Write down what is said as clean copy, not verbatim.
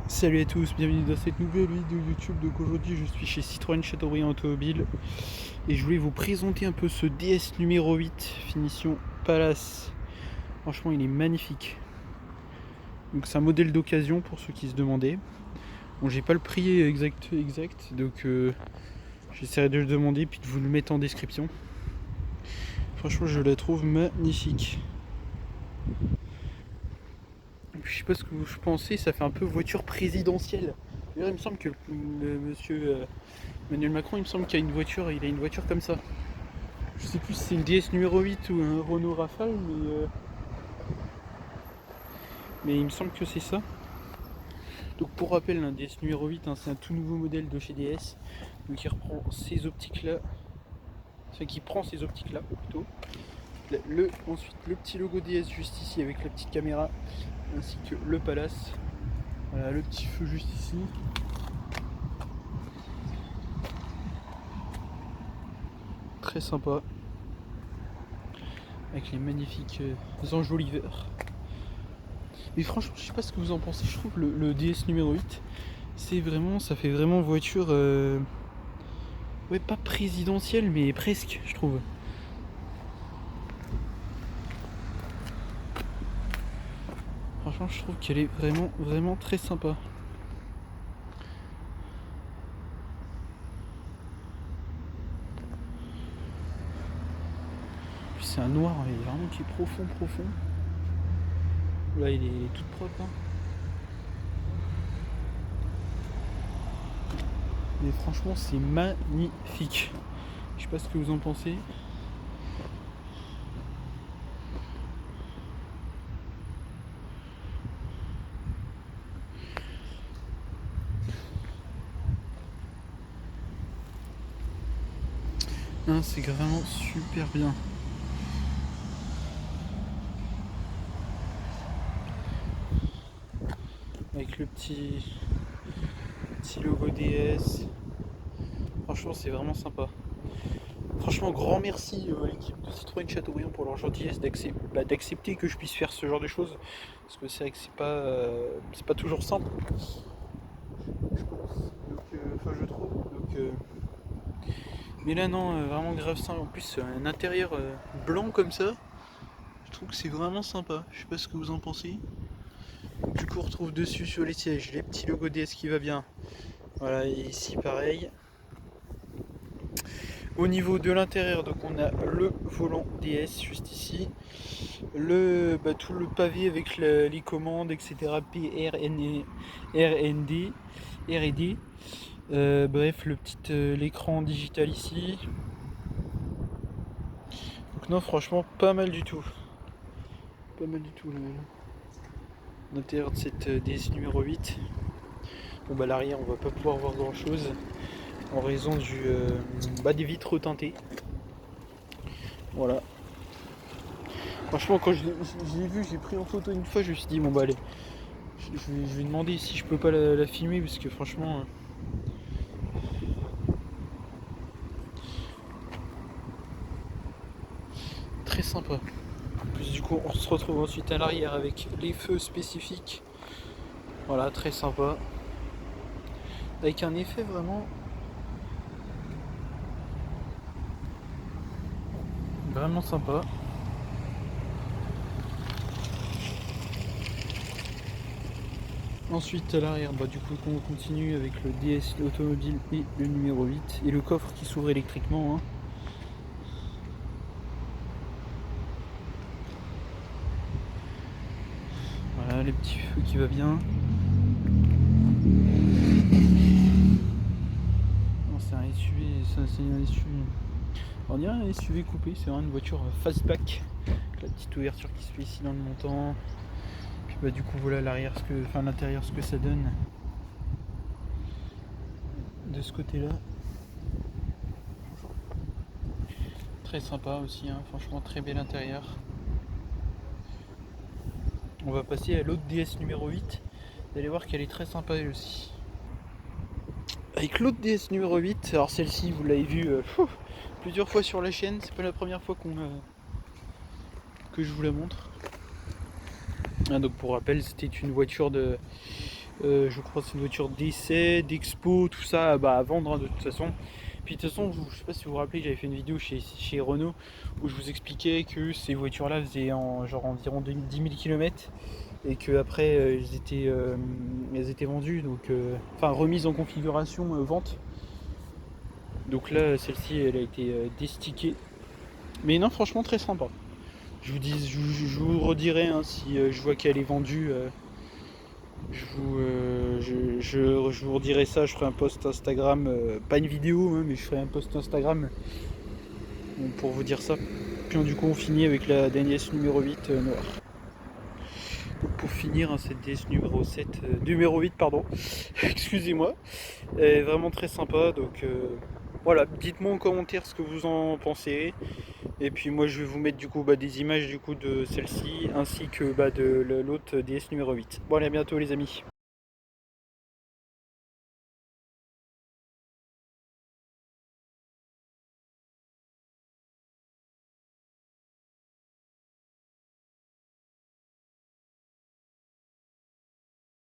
Salut à tous, bienvenue dans cette nouvelle vidéo YouTube. Donc aujourd'hui je suis chez Citroën Châteaubriand Automobile et je voulais vous présenter un peu ce DS numéro 8 finition Palace. Franchement il est magnifique. Donc c'est un modèle d'occasion pour ceux qui se demandaient. Bon, j'ai pas le prix exact donc j'essaierai de le demander puis de vous le mettre en description. Franchement je la trouve magnifique. Je sais pas ce que vous pensez, ça fait un peu voiture présidentielle. D'ailleurs, il me semble que le monsieur Emmanuel Macron, il me semble qu'il a une voiture, comme ça. Je sais plus si c'est une DS numéro 8 ou un Renault Rafale, mais il me semble que c'est ça. Donc pour rappel, un DS numéro 8, c'est un tout nouveau modèle de chez DS. Donc il reprend ces optiques là, qui prend ces optiques là plutôt. Ensuite le petit logo DS juste ici avec la petite caméra, ainsi que le Palace. Voilà, le petit feu juste ici. Très sympa. Avec les magnifiques enjoliveurs. Mais franchement, je sais pas ce que vous en pensez. Je trouve le DS numéro 8, ça fait vraiment voiture, ouais, pas présidentielle, mais presque, je trouve. Franchement, je trouve qu'elle est vraiment très sympa. Puis c'est un noir, il est vraiment qui est profond. Là, il est tout propre. Hein. Mais franchement, c'est magnifique. Je sais pas ce que vous en pensez. Hein, c'est vraiment super bien. Avec le petit logo DS. Franchement, c'est vraiment sympa. Franchement, grand merci à l'équipe de Citroën Châteaubriand pour leur gentillesse d'accepter que je puisse faire ce genre de choses. Parce que c'est vrai que c'est pas toujours simple, je pense. Donc, enfin, je trouve. Mais là, non, vraiment grave simple. En plus, un intérieur blanc comme ça, je trouve que c'est vraiment sympa. Je sais pas ce que vous en pensez. Du coup, on retrouve dessus sur les sièges les petits logos DS qui va bien. Voilà, et ici pareil. Au niveau de l'intérieur, donc on a le volant DS juste ici, tout le pavé avec les commandes, etc. P, R, N, R, et D. Bref, l'écran digital ici. Donc non, franchement, pas mal du tout. Pas mal du tout l'intérieur de cette DS numéro 8. Bon bah l'arrière, on va pas pouvoir voir grand chose en raison des vitres teintées. Voilà. Franchement, quand je l'ai vu, j'ai pris en photo une fois, je me suis dit, bon bah allez, je vais demander si je peux pas la filmer, parce que franchement, très sympa. En plus, du coup, on se retrouve ensuite à l'arrière avec les feux spécifiques. Voilà, très sympa. Avec un effet vraiment sympa. Ensuite à l'arrière, du coup on continue avec le DS automobile et le numéro 8 et le coffre qui s'ouvre électriquement. Hein. Voilà, les petits feux qui va bien. Non, c'est un SUV, c'est un SUV. On dirait un SUV coupé, c'est vraiment une voiture fastback. Avec la petite ouverture qui se fait ici dans le montant. Puis du coup voilà l'intérieur ce que ça donne de ce côté là. Très sympa aussi, hein. Franchement très bel intérieur. On va passer à l'autre DS numéro 8. Vous allez voir qu'elle est très sympa elle aussi. Avec l'autre DS numéro 8, alors celle-ci vous l'avez vue plusieurs fois sur la chaîne, c'est pas la première fois que je vous la montre. Ah, donc pour rappel, c'était une voiture Je crois que c'est une voiture d'essai, d'expo, tout ça à vendre hein, de toute façon. Puis de toute façon, je sais pas si vous vous rappelez, j'avais fait une vidéo chez Renault où je vous expliquais que ces voitures-là faisaient environ 10 000 km et qu'après elles étaient vendues, donc enfin remises en configuration vente. Donc là, celle-ci, elle a été destiquée. Mais non, franchement, très sympa. Je vous redirai hein, si je vois qu'elle est vendue. Je vous redirai ça, je ferai un post Instagram, pas une vidéo, hein, mais je ferai un post Instagram pour vous dire ça. Puis du coup on finit avec la DS numéro 8 noire. Donc pour finir, hein, cette DS numéro 7, numéro 8 pardon, excusez-moi, elle est vraiment très sympa, donc voilà, dites-moi en commentaire ce que vous en pensez. Et puis moi je vais vous mettre du coup des images du coup de celle-ci ainsi que de l'autre DS numéro 8. Bon allez à bientôt les amis.